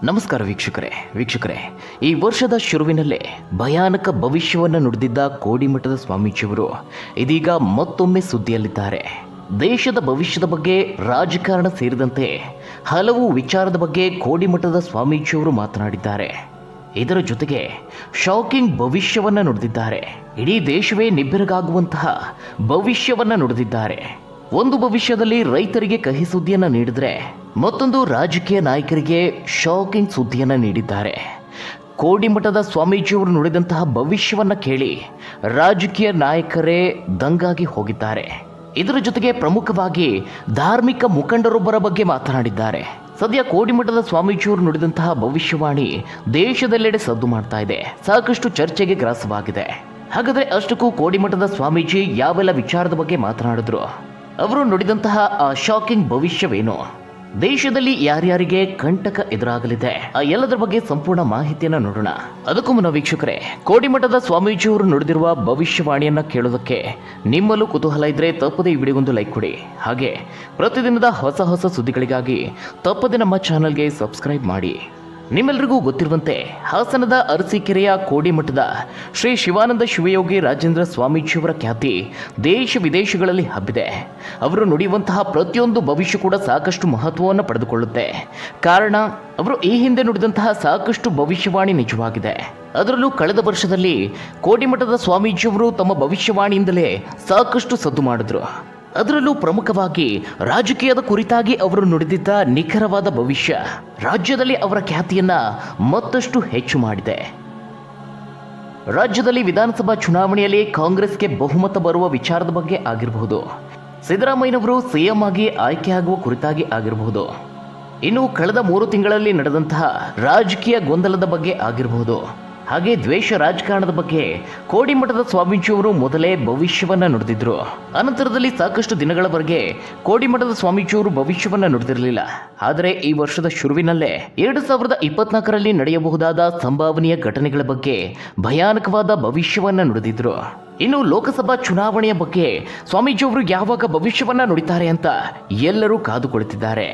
ನಮಸ್ಕಾರ ವೀಕ್ಷಕರೇ ಈ ವರ್ಷದ ಶುರುವಿನಲ್ಲೇ ಭಯಾನಕ ಭವಿಷ್ಯವನ್ನು ನುಡಿದಿದ್ದ ಕೋಡಿಮಠದ ಸ್ವಾಮೀಜಿಯವರು ಇದೀಗ ಮತ್ತೊಮ್ಮೆ ಸುದ್ದಿಯಲ್ಲಿದ್ದಾರೆ. ದೇಶದ ಭವಿಷ್ಯದ ಬಗ್ಗೆ, ರಾಜಕಾರಣ ಸೇರಿದಂತೆ ಹಲವು ವಿಚಾರದ ಬಗ್ಗೆ ಕೋಡಿಮಠದ ಸ್ವಾಮೀಜಿಯವರು ಮಾತನಾಡಿದ್ದಾರೆ. ಇದರ ಜೊತೆಗೆ ಶಾಕಿಂಗ್ ಭವಿಷ್ಯವನ್ನು ನುಡಿದಿದ್ದಾರೆ. ಇಡೀ ದೇಶವೇ ನಿಬ್ಬೆರಗಾಗುವಂತಹ ಭವಿಷ್ಯವನ್ನು ನುಡಿದಿದ್ದಾರೆ. ಒಂದು ಭವಿಷ್ಯದಲ್ಲಿ ರೈತರಿಗೆ ಕಹಿ ಸುದ್ದಿಯನ್ನು ನೀಡಿದರೆ, ಮತ್ತೊಂದು ರಾಜಕೀಯ ನಾಯಕರಿಗೆ ಶಾಕಿಂಗ್ ಸುದ್ದಿಯನ್ನು ನೀಡಿದ್ದಾರೆ. ಕೋಡಿಮಠದ ಸ್ವಾಮೀಜಿಯವರು ನುಡಿದಂತಹ ಭವಿಷ್ಯವನ್ನು ಕೇಳಿ ರಾಜಕೀಯ ನಾಯಕರೇ ದಂಗಾಗಿ ಹೋಗಿದ್ದಾರೆ. ಇದರ ಜೊತೆಗೆ ಪ್ರಮುಖವಾಗಿ ಧಾರ್ಮಿಕ ಮುಖಂಡರೊಬ್ಬರ ಬಗ್ಗೆ ಮಾತನಾಡಿದ್ದಾರೆ. ಸದ್ಯ ಕೋಡಿಮಠದ ಸ್ವಾಮೀಜಿಯವರು ನುಡಿದಂತಹ ಭವಿಷ್ಯವಾಣಿ ದೇಶದೆಲ್ಲೆಡೆ ಸದ್ದು ಮಾಡ್ತಾ ಇದೆ, ಸಾಕಷ್ಟು ಚರ್ಚೆಗೆ ಗ್ರಾಸವಾಗಿದೆ. ಹಾಗಾದರೆ ಅಷ್ಟಕ್ಕೂ ಕೋಡಿಮಠದ ಸ್ವಾಮೀಜಿ ಯಾವೆಲ್ಲ ವಿಚಾರದ ಬಗ್ಗೆ ಮಾತನಾಡಿದ್ರು, ಅವರು ನುಡಿದಂತಹ ಆ ಶಾಕಿಂಗ್ ಭವಿಷ್ಯವೇನು, ದೇಶದಲ್ಲಿ ಯಾರ್ಯಾರಿಗೆ ಕಂಟಕ ಎದುರಾಗಲಿದೆ, ಆ ಎಲ್ಲದರ ಬಗ್ಗೆ ಸಂಪೂರ್ಣ ಮಾಹಿತಿಯನ್ನು ನೋಡೋಣ. ಅದಕ್ಕೂ ಮುನ್ನ ವೀಕ್ಷಕರೇ, ಕೋಡಿಮಠದ ಸ್ವಾಮೀಜಿಯವರು ನುಡಿದಿರುವ ಭವಿಷ್ಯವಾಣಿಯನ್ನ ಕೇಳೋದಕ್ಕೆ ನಿಮ್ಮಲ್ಲೂ ಕುತೂಹಲ ಇದ್ರೆ ತಪ್ಪದೆ ಈ ವಿಡಿಯೋಗೊಂದು ಲೈಕ್ ಕೊಡಿ. ಹಾಗೆ ಪ್ರತಿದಿನದ ಹೊಸ ಸುದ್ದಿಗಳಿಗಾಗಿ ತಪ್ಪದೆ ನಮ್ಮ ಚಾನಲ್ಗೆ ಸಬ್ಸ್ಕ್ರೈಬ್ ಮಾಡಿ. ನಿಮ್ಮೆಲ್ಲರಿಗೂ ಗೊತ್ತಿರುವಂತೆ ಹಾಸನದ ಅರಸೀಕೆರೆಯ ಕೋಡಿಮಠದ ಶ್ರೀ ಶಿವಾನಂದ ಶಿವಯೋಗಿ ರಾಜೇಂದ್ರ ಸ್ವಾಮೀಜಿಯವರ ಖ್ಯಾತಿ ದೇಶ ವಿದೇಶಗಳಲ್ಲಿ ಹಬ್ಬಿದೆ. ಅವರು ನುಡಿಯುವಂತಹ ಪ್ರತಿಯೊಂದು ಭವಿಷ್ಯ ಕೂಡ ಸಾಕಷ್ಟು ಮಹತ್ವವನ್ನು ಪಡೆದುಕೊಳ್ಳುತ್ತೆ. ಕಾರಣ, ಅವರು ಈ ಹಿಂದೆ ನುಡಿದಂತಹ ಸಾಕಷ್ಟು ಭವಿಷ್ಯವಾಣಿ ನಿಜವಾಗಿದೆ. ಅದರಲ್ಲೂ ಕಳೆದ ವರ್ಷದಲ್ಲಿ ಕೋಡಿಮಠದ ಸ್ವಾಮೀಜಿಯವರು ತಮ್ಮ ಭವಿಷ್ಯವಾಣಿಯಿಂದಲೇ ಸಾಕಷ್ಟು ಸದ್ದು ಮಾಡಿದ್ರು. ಅದರಲ್ಲೂ ಪ್ರಮುಖವಾಗಿ ರಾಜಕೀಯದ ಕುರಿತಾಗಿ ಅವರು ನುಡಿದಿದ್ದ ನಿಖರವಾದ ಭವಿಷ್ಯ ರಾಜ್ಯದಲ್ಲಿ ಅವರ ಖ್ಯಾತಿಯನ್ನ ಮತ್ತಷ್ಟು ಹೆಚ್ಚು ಮಾಡಿದೆ. ರಾಜ್ಯದಲ್ಲಿ ವಿಧಾನಸಭಾ ಚುನಾವಣೆಯಲ್ಲಿ ಕಾಂಗ್ರೆಸ್ಗೆ ಬಹುಮತ ಬರುವ ವಿಚಾರದ ಬಗ್ಗೆ ಆಗಿರಬಹುದು, ಸಿದ್ದರಾಮಯ್ಯನವರು ಸಿಎಂ ಆಗಿ ಆಯ್ಕೆಯಾಗುವ ಕುರಿತಾಗಿ ಆಗಿರಬಹುದು, ಇನ್ನು ಕಳೆದ 3 ತಿಂಗಳಲ್ಲಿ ನಡೆದಂತಹ ರಾಜಕೀಯ ಗೊಂದಲದ ಬಗ್ಗೆ ಆಗಿರಬಹುದು, ಹಾಗೆ ದ್ವೇಷ ರಾಜಕಾರಣದ ಬಗ್ಗೆ ಕೋಡಿಮಠದ ಸ್ವಾಮೀಜಿಯವರು ಮೊದಲೇ ಭವಿಷ್ಯವನ್ನ ನುಡಿದಿದ್ರು. ಅನಂತರದಲ್ಲಿ ಸಾಕಷ್ಟು ದಿನಗಳವರೆಗೆ ಕೋಡಿಮಠದ ಸ್ವಾಮೀಜಿಯವರು ಭವಿಷ್ಯವನ್ನ ನುಡಿದಿರಲಿಲ್ಲ. ಆದರೆ ಈ ವರ್ಷದ ಶುರುವಿನಲ್ಲೇ 2024ರಲ್ಲಿ ನಡೆಯಬಹುದಾದ ಸಂಭಾವನೀಯ ಘಟನೆಗಳ ಬಗ್ಗೆ ಭಯಾನಕವಾದ ಭವಿಷ್ಯವನ್ನ ನುಡಿದಿದ್ರು. ಇನ್ನು ಲೋಕಸಭಾ ಚುನಾವಣೆಯ ಬಗ್ಗೆ ಸ್ವಾಮೀಜಿಯವರು ಯಾವಾಗ ಭವಿಷ್ಯವನ್ನ ನುಡಿತಾರೆ ಅಂತ ಎಲ್ಲರೂ ಕಾದು ಕುಳಿತಿದ್ದಾರೆ.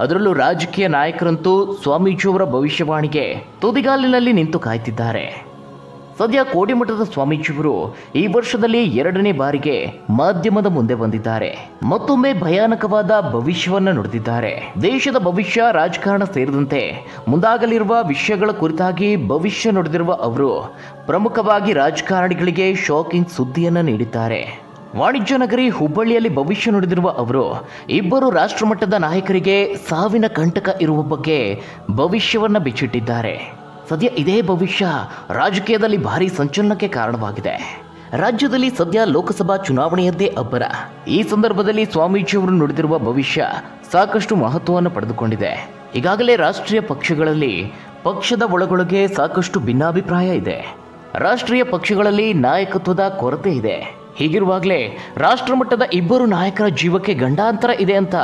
ಅದರಲ್ಲೂ ರಾಜಕೀಯ ನಾಯಕರಂತೂ ಸ್ವಾಮೀಜಿಯವರ ಭವಿಷ್ಯವಾಣಿಗೆ ತುದಿಗಾಲಿನಲ್ಲಿ ನಿಂತು ಕಾಯ್ತಿದ್ದಾರೆ. ಸದ್ಯ ಕೋಡಿಮಠದ ಸ್ವಾಮೀಜಿಯವರು ಈ ವರ್ಷದಲ್ಲಿ 2ನೇ ಬಾರಿಗೆ ಮಾಧ್ಯಮದ ಮುಂದೆ ಬಂದಿದ್ದಾರೆ. ಮತ್ತೊಮ್ಮೆ ಭಯಾನಕವಾದ ಭವಿಷ್ಯವನ್ನ ನುಡಿದಿದ್ದಾರೆ. ದೇಶದ ಭವಿಷ್ಯ, ರಾಜಕಾರಣ ಸೇರಿದಂತೆ ಮುಂದಾಗಲಿರುವ ವಿಷಯಗಳ ಕುರಿತಾಗಿ ಭವಿಷ್ಯ ನುಡಿದಿರುವ ಅವರು ಪ್ರಮುಖವಾಗಿ ರಾಜಕಾರಣಿಗಳಿಗೆ ಶಾಕಿಂಗ್ ಸುದ್ದಿಯನ್ನ ನೀಡಿದ್ದಾರೆ. ವಾಣಿಜ್ಯ ನಗರಿ ಹುಬ್ಬಳ್ಳಿಯಲ್ಲಿ ಭವಿಷ್ಯ ನುಡಿದಿರುವ ಅವರು ಇಬ್ಬರು ರಾಷ್ಟ್ರಮಟ್ಟದ ನಾಯಕರಿಗೆ ಸಾವಿನ ಕಂಟಕ ಇರುವ ಬಗ್ಗೆ ಭವಿಷ್ಯವನ್ನ ಬಿಚ್ಚಿಟ್ಟಿದ್ದಾರೆ. ಸದ್ಯ ಇದೇ ಭವಿಷ್ಯ ರಾಜಕೀಯದಲ್ಲಿ ಭಾರಿ ಸಂಚಲನಕ್ಕೆ ಕಾರಣವಾಗಿದೆ. ರಾಜ್ಯದಲ್ಲಿ ಸದ್ಯ ಲೋಕಸಭಾ ಚುನಾವಣೆಯದ್ದೇ ಅಬ್ಬರ. ಈ ಸಂದರ್ಭದಲ್ಲಿ ಸ್ವಾಮೀಜಿಯವರು ನುಡಿದಿರುವ ಭವಿಷ್ಯ ಸಾಕಷ್ಟು ಮಹತ್ವವನ್ನು ಪಡೆದುಕೊಂಡಿದೆ. ಈಗಾಗಲೇ ರಾಷ್ಟ್ರೀಯ ಪಕ್ಷಗಳಲ್ಲಿ ಪಕ್ಷದ ಒಳಗೊಳಗೆ ಸಾಕಷ್ಟು ಭಿನ್ನಾಭಿಪ್ರಾಯ ಇದೆ. ರಾಷ್ಟ್ರೀಯ ಪಕ್ಷಗಳಲ್ಲಿ ನಾಯಕತ್ವದ ಕೊರತೆ ಇದೆ. ಹೀಗಿರುವಾಗಲೇ ರಾಷ್ಟ್ರಮಟ್ಟದ ಇಬ್ಬರು ನಾಯಕರ ಜೀವಕ್ಕೆ ಗಂಡಾಂತರ ಇದೆ ಅಂತ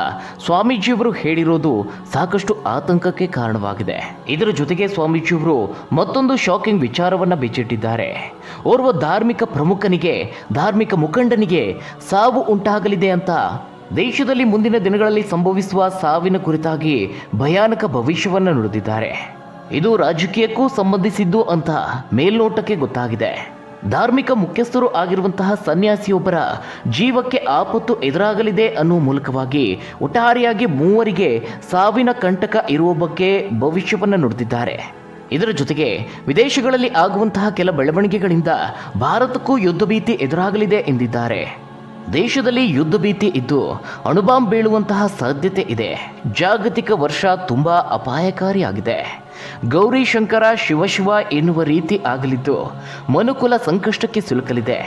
ಸ್ವಾಮೀಜಿಯವರು ಹೇಳಿರೋದು ಸಾಕಷ್ಟು ಆತಂಕಕ್ಕೆ ಕಾರಣವಾಗಿದೆ. ಇದರ ಜೊತೆಗೆ ಸ್ವಾಮೀಜಿಯವರು ಮತ್ತೊಂದು ಶಾಕಿಂಗ್ ವಿಚಾರವನ್ನ ಬಿಚ್ಚಿಟ್ಟಿದ್ದಾರೆ. ಓರ್ವ ಧಾರ್ಮಿಕ ಪ್ರಮುಖನಿಗೆ, ಧಾರ್ಮಿಕ ಮುಖಂಡನಿಗೆ ಸಾವು ಉಂಟಾಗಲಿದೆ ಅಂತ, ದೇಶದಲ್ಲಿ ಮುಂದಿನ ದಿನಗಳಲ್ಲಿ ಸಂಭವಿಸುವ ಸಾವಿನ ಕುರಿತಾಗಿ ಭಯಾನಕ ಭವಿಷ್ಯವನ್ನು ನುಡಿದಿದ್ದಾರೆ. ಇದು ರಾಜಕೀಯಕ್ಕೂ ಸಂಬಂಧಿಸಿದ್ದು ಅಂತ ಮೇಲ್ನೋಟಕ್ಕೆ ಗೊತ್ತಾಗಿದೆ. ಧಾರ್ಮಿಕ ಮುಖ್ಯಸ್ಥರು ಆಗಿರುವಂತಹ ಸನ್ಯಾಸಿಯೊಬ್ಬರ ಜೀವಕ್ಕೆ ಆಪತ್ತು ಎದುರಾಗಲಿದೆ ಅನ್ನುವ ಮೂಲಕವಾಗಿ ಒಟ್ಟಾರೆಯಾಗಿ 3 ಸಾವಿನ ಕಂಟಕ ಇರುವ ಬಗ್ಗೆ ಭವಿಷ್ಯವನ್ನು ನುಡಿದಿದ್ದಾರೆ. ಇದರ ಜೊತೆಗೆ ವಿದೇಶಗಳಲ್ಲಿ ಆಗುವಂತಹ ಕೆಲ ಬೆಳವಣಿಗೆಗಳಿಂದ ಭಾರತಕ್ಕೂ ಯುದ್ಧ ಭೀತಿ ಎದುರಾಗಲಿದೆ ಎಂದಿದ್ದಾರೆ. ದೇಶದಲ್ಲಿ ಯುದ್ಧ ಭೀತಿ ಇದ್ದು ಅಣುಬಾಂಬ್ ಬೀಳುವಂತಹ ಸಾಧ್ಯತೆ ಇದೆ. ಜಾಗತಿಕ ವರ್ಷ ತುಂಬಾ ಅಪಾಯಕಾರಿಯಾಗಿದೆ. ಗೌರಿ ಶಂಕರ ಶಿವ ಎನ್ನುವ ರೀತಿ ಆಗಲಿದ್ದು ಮನುಕುಲ ಸಂಕಷ್ಟಕ್ಕೆ ಸಿಲುಕಲಿದೆ.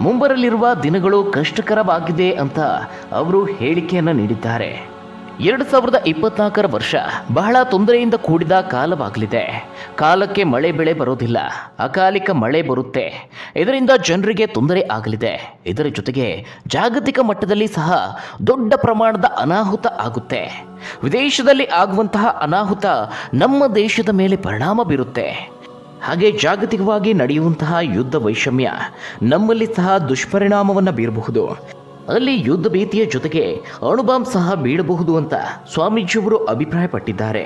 ಮುಂಬರಲಿರುವ ದಿನಗಳು ಕಷ್ಟಕರವಾಗಿದೆ ಅಂತ ಅವರು ಹೇಳಿಕೆಯನ್ನು ನೀಡಿದ್ದಾರೆ. 2024 ವರ್ಷ ಬಹಳ ತೊಂದರೆಯಿಂದ ಕೂಡಿದ ಕಾಲವಾಗಲಿದೆ. ಕಾಲಕ್ಕೆ ಮಳೆ ಬೆಳೆ ಬರೋದಿಲ್ಲ, ಅಕಾಲಿಕ ಮಳೆ ಬರುತ್ತೆ. ಇದರಿಂದ ಜನರಿಗೆ ತೊಂದರೆ ಆಗಲಿದೆ. ಇದರ ಜೊತೆಗೆ ಜಾಗತಿಕ ಮಟ್ಟದಲ್ಲಿ ಸಹ ದೊಡ್ಡ ಪ್ರಮಾಣದ ಅನಾಹುತ ಆಗುತ್ತೆ. ವಿದೇಶದಲ್ಲಿ ಆಗುವಂತಹ ಅನಾಹುತ ನಮ್ಮ ದೇಶದ ಮೇಲೆ ಪರಿಣಾಮ ಬೀರುತ್ತೆ. ಹಾಗೆ ಜಾಗತಿಕವಾಗಿ ನಡೆಯುವಂತಹ ಯುದ್ಧ ವೈಷಮ್ಯ ನಮ್ಮಲ್ಲಿ ಸಹ ದುಷ್ಪರಿಣಾಮವನ್ನು ಬೀರಬಹುದು. ಅಲ್ಲಿ ಯುದ್ಧ ಭೀತಿಯ ಜೊತೆಗೆ ಅಣುಬಾಂಬ್ ಸಹ ಬೀಳಬಹುದು ಅಂತ ಸ್ವಾಮೀಜಿಯವರು ಅಭಿಪ್ರಾಯಪಟ್ಟಿದ್ದಾರೆ.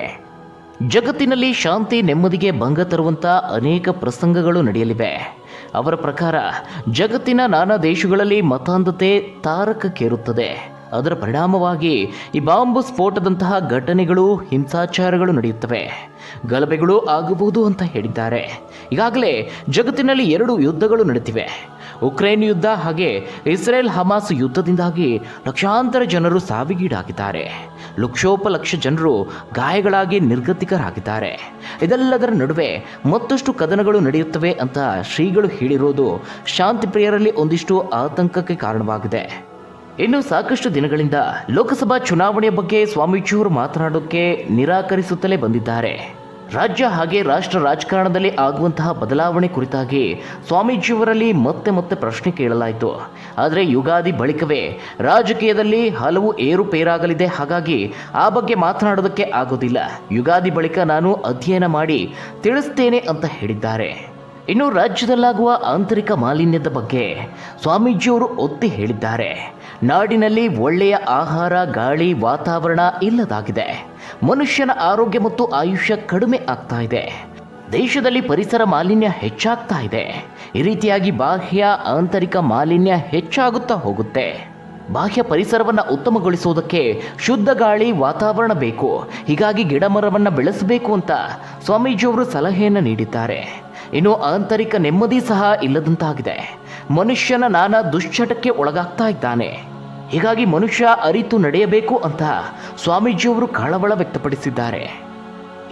ಜಗತ್ತಿನಲ್ಲಿ ಶಾಂತಿ ನೆಮ್ಮದಿಗೆ ಭಂಗ ತರುವಂಥ ಅನೇಕ ಪ್ರಸಂಗಗಳು ನಡೆಯಲಿವೆ. ಅವರ ಪ್ರಕಾರ ಜಗತ್ತಿನ ನಾನಾ ದೇಶಗಳಲ್ಲಿ ಮತಾಂಧತೆ ತಾರಕಕ್ಕೇರುತ್ತದೆ. ಅದರ ಪರಿಣಾಮವಾಗಿ ಈ ಬಾಂಬ್ ಸ್ಫೋಟದಂತಹ ಘಟನೆಗಳು, ಹಿಂಸಾಚಾರಗಳು ನಡೆಯುತ್ತವೆ, ಗಲಭೆಗಳು ಆಗಬಹುದು ಅಂತ ಹೇಳಿದ್ದಾರೆ. ಈಗಾಗಲೇ ಜಗತ್ತಿನಲ್ಲಿ 2 ಯುದ್ಧಗಳು ನಡೆದಿವೆ. ಉಕ್ರೇನ್ ಯುದ್ಧ ಹಾಗೆ ಇಸ್ರೇಲ್ ಹಮಾಸ್ ಯುದ್ಧದಿಂದಾಗಿ ಲಕ್ಷಾಂತರ ಜನರು ಸಾವಿಗೀಡಾಗಿದ್ದಾರೆ. ಲಕ್ಷೋಪಲಕ್ಷ ಜನರು ಗಾಯಗಳಾಗಿ ನಿರ್ಗತಿಕರಾಗಿದ್ದಾರೆ. ಇದೆಲ್ಲದರ ನಡುವೆ ಮತ್ತಷ್ಟು ಕದನಗಳು ನಡೆಯುತ್ತವೆ ಅಂತ ಶ್ರೀಗಳು ಹೇಳಿರೋದು ಶಾಂತಿ ಪ್ರಿಯರಲ್ಲಿ ಒಂದಿಷ್ಟು ಆತಂಕಕ್ಕೆ ಕಾರಣವಾಗಿದೆ. ಇನ್ನು ಸಾಕಷ್ಟು ದಿನಗಳಿಂದ ಲೋಕಸಭಾ ಚುನಾವಣೆಯ ಬಗ್ಗೆ ಸ್ವಾಮೀಜಿಯವರು ಮಾತನಾಡೋಕ್ಕೆ ನಿರಾಕರಿಸುತ್ತಲೇ ಬಂದಿದ್ದಾರೆ. ರಾಜ್ಯ ಹಾಗೆ ರಾಷ್ಟ್ರ ರಾಜಕಾರಣದಲ್ಲಿ ಆಗುವಂತಹ ಬದಲಾವಣೆ ಕುರಿತಾಗಿ ಸ್ವಾಮೀಜಿಯವರಲ್ಲಿ ಮತ್ತೆ ಪ್ರಶ್ನೆ ಕೇಳಲಾಯಿತು. ಆದರೆ ಯುಗಾದಿ ಬಳಿಕವೇ ರಾಜಕೀಯದಲ್ಲಿ ಹಲವು ಏರುಪೇರಾಗಲಿದೆ, ಹಾಗಾಗಿ ಆ ಬಗ್ಗೆ ಮಾತನಾಡೋದಕ್ಕೆ ಆಗೋದಿಲ್ಲ. ಯುಗಾದಿ ಬಳಿಕ ನಾನು ಅಧ್ಯಯನ ಮಾಡಿ ತಿಳಿಸ್ತೇನೆ ಅಂತ ಹೇಳಿದ್ದಾರೆ. ಇನ್ನು ರಾಜ್ಯದಲ್ಲಾಗುವ ಆಂತರಿಕ ಮಾಲಿನ್ಯದ ಬಗ್ಗೆ ಸ್ವಾಮೀಜಿಯವರು ಒತ್ತಿ ಹೇಳಿದ್ದಾರೆ. ನಾಡಿನಲ್ಲಿ ಒಳ್ಳೆಯ ಆಹಾರ, ಗಾಳಿ, ವಾತಾವರಣ ಇಲ್ಲದಾಗಿದೆ. ಮನುಷ್ಯನ ಆರೋಗ್ಯ ಮತ್ತು ಆಯುಷ್ಯ ಕಡಿಮೆ ಆಗ್ತಾ ಇದೆ. ದೇಶದಲ್ಲಿ ಪರಿಸರ ಮಾಲಿನ್ಯ ಹೆಚ್ಚಾಗ್ತಾ ಇದೆ. ಈ ರೀತಿಯಾಗಿ ಬಾಹ್ಯ ಆಂತರಿಕ ಮಾಲಿನ್ಯ ಹೆಚ್ಚಾಗುತ್ತಾ ಹೋಗುತ್ತೆ. ಬಾಹ್ಯ ಪರಿಸರವನ್ನು ಉತ್ತಮಗೊಳಿಸುವುದಕ್ಕೆ ಶುದ್ಧ ಗಾಳಿ, ವಾತಾವರಣ ಬೇಕು. ಹೀಗಾಗಿ ಗಿಡಮರವನ್ನು ಬೆಳೆಸಬೇಕು ಅಂತ ಸ್ವಾಮೀಜಿಯವರು ಸಲಹೆಯನ್ನು ನೀಡಿದ್ದಾರೆ. ಇನ್ನು ಆಂತರಿಕ ನೆಮ್ಮದಿ ಸಹ ಇಲ್ಲದಂತಾಗಿದೆ. ಮನುಷ್ಯನ ನಾನಾ ದುಶ್ಚಟಕ್ಕೆ ಒಳಗಾಗ್ತಾ ಇದ್ದಾನೆ. ಹೀಗಾಗಿ ಮನುಷ್ಯ ಅರಿತು ನಡೆಯಬೇಕು ಅಂತ ಸ್ವಾಮೀಜಿಯವರು ಕಳವಳ ವ್ಯಕ್ತಪಡಿಸಿದ್ದಾರೆ.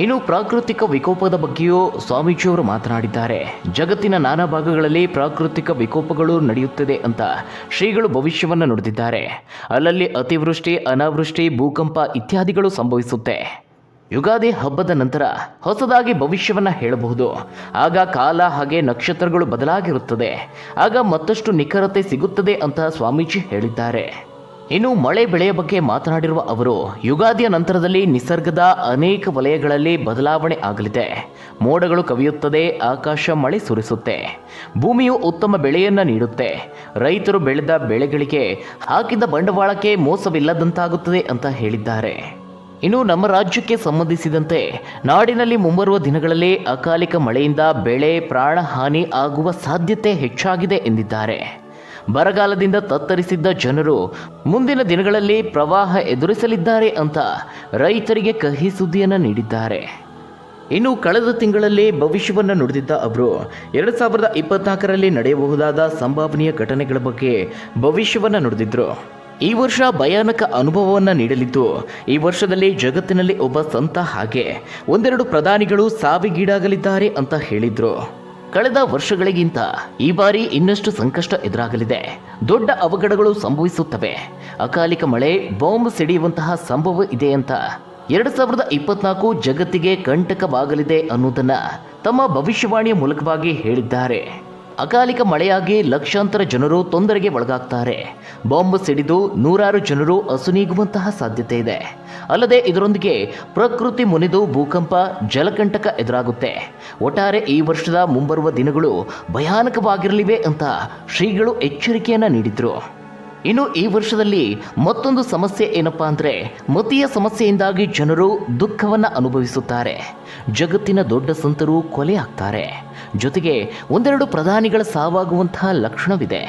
ಇನ್ನು ಪ್ರಾಕೃತಿಕ ವಿಕೋಪದ ಬಗ್ಗೆಯೂ ಸ್ವಾಮೀಜಿಯವರು ಮಾತನಾಡಿದ್ದಾರೆ. ಜಗತ್ತಿನ ನಾನಾ ಭಾಗಗಳಲ್ಲಿ ಪ್ರಾಕೃತಿಕ ವಿಕೋಪಗಳು ನಡೆಯುತ್ತದೆ ಅಂತ ಶ್ರೀಗಳು ಭವಿಷ್ಯವನ್ನು ನುಡಿದಿದ್ದಾರೆ. ಅಲ್ಲಲ್ಲಿ ಅತಿವೃಷ್ಟಿ, ಅನಾವೃಷ್ಟಿ, ಭೂಕಂಪ ಇತ್ಯಾದಿಗಳು ಸಂಭವಿಸುತ್ತೆ. ಯುಗಾದಿ ಹಬ್ಬದ ನಂತರ ಹೊಸದಾಗಿ ಭವಿಷ್ಯವನ್ನು ಹೇಳಬಹುದು. ಆಗ ಕಾಲ ಹಾಗೆ ನಕ್ಷತ್ರಗಳು ಬದಲಾಗಿರುತ್ತದೆ. ಆಗ ಮತ್ತಷ್ಟು ನಿಖರತೆ ಸಿಗುತ್ತದೆ ಅಂತ ಸ್ವಾಮೀಜಿ ಹೇಳಿದ್ದಾರೆ. ಇನ್ನು ಮಳೆ ಬೆಳೆಯ ಬಗ್ಗೆ ಮಾತನಾಡಿರುವ ಅವರು, ಯುಗಾದಿಯ ನಂತರದಲ್ಲಿ ನಿಸರ್ಗದ ಅನೇಕ ವಲಯಗಳಲ್ಲಿ ಬದಲಾವಣೆ ಆಗಲಿದೆ. ಮೋಡಗಳು ಕವಿಯುತ್ತದೆ, ಆಕಾಶ ಮಳೆ ಸುರಿಸುತ್ತೆ, ಭೂಮಿಯು ಉತ್ತಮ ಬೆಳೆಯನ್ನು ನೀಡುತ್ತೆ. ರೈತರು ಬೆಳೆದ ಬೆಳೆಗಳಿಗೆ ಹಾಕಿದ ಬಂಡವಾಳಕ್ಕೆ ಮೋಸವಿಲ್ಲದಂತಾಗುತ್ತದೆ ಅಂತ ಹೇಳಿದ್ದಾರೆ. ಇನ್ನು ನಮ್ಮ ರಾಜ್ಯಕ್ಕೆ ಸಂಬಂಧಿಸಿದಂತೆ ನಾಡಿನಲ್ಲಿ ಮುಂಬರುವ ದಿನಗಳಲ್ಲಿ ಅಕಾಲಿಕ ಮಳೆಯಿಂದ ಬೆಳೆ ಪ್ರಾಣ ಹಾನಿ ಆಗುವ ಸಾಧ್ಯತೆ ಹೆಚ್ಚಾಗಿದೆ ಎಂದಿದ್ದಾರೆ. ಬರಗಾಲದಿಂದ ತತ್ತರಿಸಿದ್ದ ಜನರು ಮುಂದಿನ ದಿನಗಳಲ್ಲಿ ಪ್ರವಾಹ ಎದುರಿಸಲಿದ್ದಾರೆ ಅಂತ ರೈತರಿಗೆ ಕಹಿ ಸುದ್ದಿಯನ್ನು ನೀಡಿದ್ದಾರೆ. ಇನ್ನು ಕಳೆದ ತಿಂಗಳಲ್ಲಿ ಭವಿಷ್ಯವನ್ನು ನುಡಿದಿದ್ದ ಅವರು 2024ರಲ್ಲಿ ನಡೆಯಬಹುದಾದ ಸಂಭಾವನೀಯ ಘಟನೆಗಳ ಬಗ್ಗೆ ಭವಿಷ್ಯವನ್ನು ನುಡಿದಿದ್ರು. ಈ ವರ್ಷ ಭಯಾನಕ ಅನುಭವವನ್ನು ನೀಡಲಿದ್ದು, ಈ ವರ್ಷದಲ್ಲಿ ಜಗತ್ತಿನಲ್ಲಿ ಒಬ್ಬ ಸಂತ ಹಾಗೆ 1-2 ಪ್ರಧಾನಿಗಳು ಸಾವಿಗೀಡಾಗಲಿದ್ದಾರೆ ಅಂತ ಹೇಳಿದ್ರು. ಕಳೆದ ವರ್ಷಗಳಿಗಿಂತ ಈ ಬಾರಿ ಇನ್ನಷ್ಟು ಸಂಕಷ್ಟ ಎದುರಾಗಲಿದೆ. ದೊಡ್ಡ ಅವಘಡಗಳು ಸಂಭವಿಸುತ್ತವೆ. ಅಕಾಲಿಕ ಮಳೆ, ಬಾಂಬ್ ಸಿಡಿಯುವಂತಹ ಸಂಭವ ಇದೆ ಅಂತ 2024 ಜಗತ್ತಿಗೆ ಕಂಟಕವಾಗಲಿದೆ ಅನ್ನೋದನ್ನ ತಮ್ಮ ಭವಿಷ್ಯವಾಣಿಯ ಮೂಲಕವಾಗಿ ಹೇಳಿದ್ದಾರೆ. ಅಕಾಲಿಕ ಮಳೆಯಾಗಿ ಲಕ್ಷಾಂತರ ಜನರು ತೊಂದರೆಗೆ ಒಳಗಾಗ್ತಾರೆ. ಬಾಂಬ್ ಸಿಡಿದು 100 ಜನರು ಅಸುನೀಗುವಂತಹ ಸಾಧ್ಯತೆ ಇದೆ. ಅಲ್ಲದೆ ಇದರೊಂದಿಗೆ ಪ್ರಕೃತಿ ಮುನಿದು ಭೂಕಂಪ, ಜಲಕಂಟಕ ಎದುರಾಗುತ್ತೆ. ಒಟ್ಟಾರೆ ಈ ವರ್ಷದ ಮುಂಬರುವ ದಿನಗಳು ಭಯಾನಕವಾಗಿರಲಿವೆ ಅಂತ ಶ್ರೀಗಳು ಎಚ್ಚರಿಕೆಯನ್ನು ನೀಡಿದ್ರು. ಇನ್ನು ಈ ವರ್ಷದಲ್ಲಿ ಮತ್ತೊಂದು ಸಮಸ್ಯೆ ಏನಪ್ಪಾ ಅಂದರೆ, ಮತೀಯ ಸಮಸ್ಯೆಯಿಂದಾಗಿ ಜನರು ದುಃಖವನ್ನು ಅನುಭವಿಸುತ್ತಾರೆ. ಜಗತ್ತಿನ ದೊಡ್ಡ ಸಂತರು ಕೊಲೆ ಆಗ್ತಾರೆ. ಜೊತೆಗೆ 1-2 ಪ್ರಧಾನಿಗಳ ಸಾವಾಗುವಂತಹ ಲಕ್ಷಣವಿದೆ.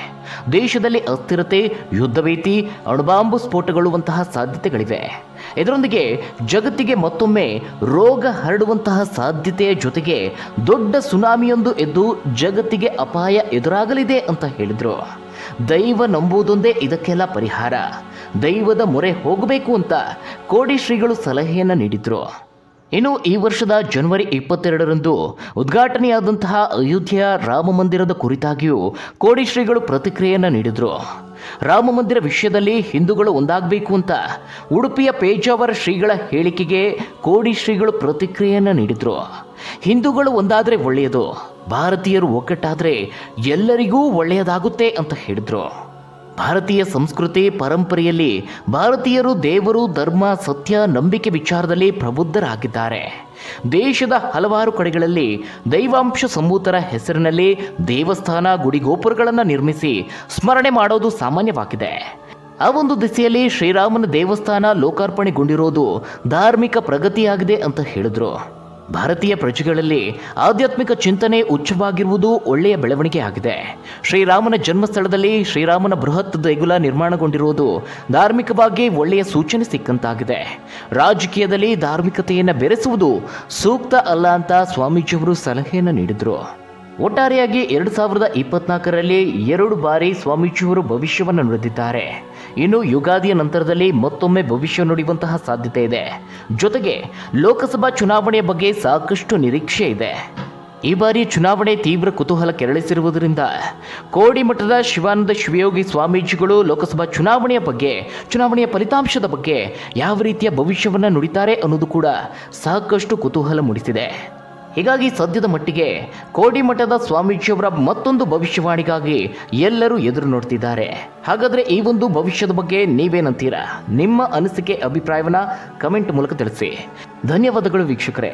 ದೇಶದಲ್ಲಿ ಅಸ್ಥಿರತೆ, ಯುದ್ಧ ಭೀತಿ, ಅಣುಬಾಂಬು ಸ್ಫೋಟಗೊಳ್ಳುವಂತಹ ಸಾಧ್ಯತೆಗಳಿವೆ. ಇದರೊಂದಿಗೆ ಜಗತ್ತಿಗೆ ಮತ್ತೊಮ್ಮೆ ರೋಗ ಹರಡುವಂತಹ ಸಾಧ್ಯತೆಯ ಜೊತೆಗೆ ದೊಡ್ಡ ಸುನಾಮಿಯೊಂದು ಎದ್ದು ಜಗತ್ತಿಗೆ ಅಪಾಯ ಎದುರಾಗಲಿದೆ ಅಂತ ಹೇಳಿದರು. ದೈವ ನಂಬುವುದೊಂದೇ ಇದಕ್ಕೆಲ್ಲ ಪರಿಹಾರ. ದೈವದ ಮೊರೆ ಹೋಗಬೇಕು ಅಂತ ಕೋಡಿ ಶ್ರೀಗಳು ಸಲಹೆಯನ್ನು ನೀಡಿದ್ರು. ಇನ್ನು ಈ ವರ್ಷದ ಜನವರಿ 22ರಂದು ಉದ್ಘಾಟನೆಯಾದಂತಹ ಅಯೋಧ್ಯೆಯ ರಾಮ ಮಂದಿರದ ಕುರಿತಾಗಿಯೂ ಕೋಡಿ ಶ್ರೀಗಳು ಪ್ರತಿಕ್ರಿಯೆಯನ್ನು ನೀಡಿದರು. ರಾಮ ಮಂದಿರ ವಿಷಯದಲ್ಲಿ ಹಿಂದೂಗಳು ಒಂದಾಗಬೇಕು ಅಂತ ಉಡುಪಿಯ ಪೇಜಾವರ ಶ್ರೀಗಳ ಹೇಳಿಕೆಗೆ ಕೋಡಿ ಶ್ರೀಗಳು ಪ್ರತಿಕ್ರಿಯೆಯನ್ನು ನೀಡಿದರು. ಹಿಂದೂಗಳು ಒಂದಾದರೆ ಒಳ್ಳೆಯದು, ಭಾರತೀಯರು ಒಗ್ಗಟ್ಟಾದರೆ ಎಲ್ಲರಿಗೂ ಒಳ್ಳೆಯದಾಗುತ್ತೆ ಅಂತ ಹೇಳಿದರು. ಭಾರತೀಯ ಸಂಸ್ಕೃತಿ ಪರಂಪರೆಯಲ್ಲಿ ಭಾರತೀಯರು ದೇವರು, ಧರ್ಮ, ಸತ್ಯ, ನಂಬಿಕೆ ವಿಚಾರದಲ್ಲಿ ಪ್ರಬುದ್ಧರಾಗಿದ್ದಾರೆ. ದೇಶದ ಹಲವಾರು ಕಡೆಗಳಲ್ಲಿ ದೈವಾಂಶ ಸಂಭೂತರ ಹೆಸರಿನಲ್ಲಿ ದೇವಸ್ಥಾನ, ಗುಡಿಗೋಪುರಗಳನ್ನು ನಿರ್ಮಿಸಿ ಸ್ಮರಣೆ ಮಾಡೋದು ಸಾಮಾನ್ಯವಾಗಿದೆ. ಆ ಒಂದು ದಿಸೆಯಲ್ಲಿ ಶ್ರೀರಾಮನ ದೇವಸ್ಥಾನ ಲೋಕಾರ್ಪಣೆಗೊಂಡಿರೋದು ಧಾರ್ಮಿಕ ಪ್ರಗತಿಯಾಗಿದೆ ಅಂತ ಹೇಳಿದ್ರು. ಭಾರತೀಯ ಪ್ರಜೆಗಳಲ್ಲಿ ಆಧ್ಯಾತ್ಮಿಕ ಚಿಂತನೆ ಉಚ್ಚವಾಗಿರುವುದು ಒಳ್ಳೆಯ ಬೆಳವಣಿಗೆ ಆಗಿದೆ. ಶ್ರೀರಾಮನ ಜನ್ಮಸ್ಥಳದಲ್ಲಿ ಶ್ರೀರಾಮನ ಬೃಹತ್ ದೇಗುಲ ನಿರ್ಮಾಣಗೊಂಡಿರುವುದು ಧಾರ್ಮಿಕವಾಗಿ ಒಳ್ಳೆಯ ಸೂಚನೆ ಸಿಕ್ಕಂತಾಗಿದೆ. ರಾಜಕೀಯದಲ್ಲಿ ಧಾರ್ಮಿಕತೆಯನ್ನು ಬೆರೆಸುವುದು ಸೂಕ್ತ ಅಲ್ಲ ಅಂತ ಸ್ವಾಮೀಜಿಯವರು ಸಲಹೆಯನ್ನು ನೀಡಿದರು. ಒಟ್ಟಾರೆಯಾಗಿ 2024ರಲ್ಲಿ 2 ಬಾರಿ ಸ್ವಾಮೀಜಿಯವರು ಭವಿಷ್ಯವನ್ನು ನುಡಿದಿದ್ದಾರೆ. ಇನ್ನು ಯುಗಾದಿಯ ನಂತರದಲ್ಲಿ ಮತ್ತೊಮ್ಮೆ ಭವಿಷ್ಯ ನುಡಿಯುವಂತಹ ಸಾಧ್ಯತೆ ಇದೆ. ಜೊತೆಗೆ ಲೋಕಸಭಾ ಚುನಾವಣೆಯ ಬಗ್ಗೆ ಸಾಕಷ್ಟು ನಿರೀಕ್ಷೆ ಇದೆ. ಈ ಬಾರಿ ಚುನಾವಣೆ ತೀವ್ರ ಕುತೂಹಲ ಕೆರಳಿಸಿರುವುದರಿಂದ ಕೋಡಿಮಠದ ಶಿವಾನಂದ ಶಿವಯೋಗಿ ಸ್ವಾಮೀಜಿಗಳು ಲೋಕಸಭಾ ಚುನಾವಣೆಯ ಫಲಿತಾಂಶದ ಬಗ್ಗೆ ಯಾವ ರೀತಿಯ ಭವಿಷ್ಯವನ್ನು ನುಡಿತಾರೆ ಅನ್ನೋದು ಕೂಡ ಸಾಕಷ್ಟು ಕುತೂಹಲ ಮೂಡಿಸಿದೆ. ಹೀಗಾಗಿ ಸದ್ಯದ ಮಟ್ಟಿಗೆ ಕೋಡಿಮಠದ ಸ್ವಾಮೀಜಿಯವರ ಮತ್ತೊಂದು ಭವಿಷ್ಯವಾಣಿಗಾಗಿ ಎಲ್ಲರೂ ಎದುರು ನೋಡ್ತಿದ್ದಾರೆ. ಹಾಗಾದರೆ ಈ ಒಂದು ಭವಿಷ್ಯದ ಬಗ್ಗೆ ನೀವೇನಂತೀರಾ? ನಿಮ್ಮ ಅನಿಸಿಕೆ ಅಭಿಪ್ರಾಯವನ್ನ ಕಮೆಂಟ್ ಮೂಲಕ ತಿಳಿಸಿ. ಧನ್ಯವಾದಗಳು ವೀಕ್ಷಕರೇ.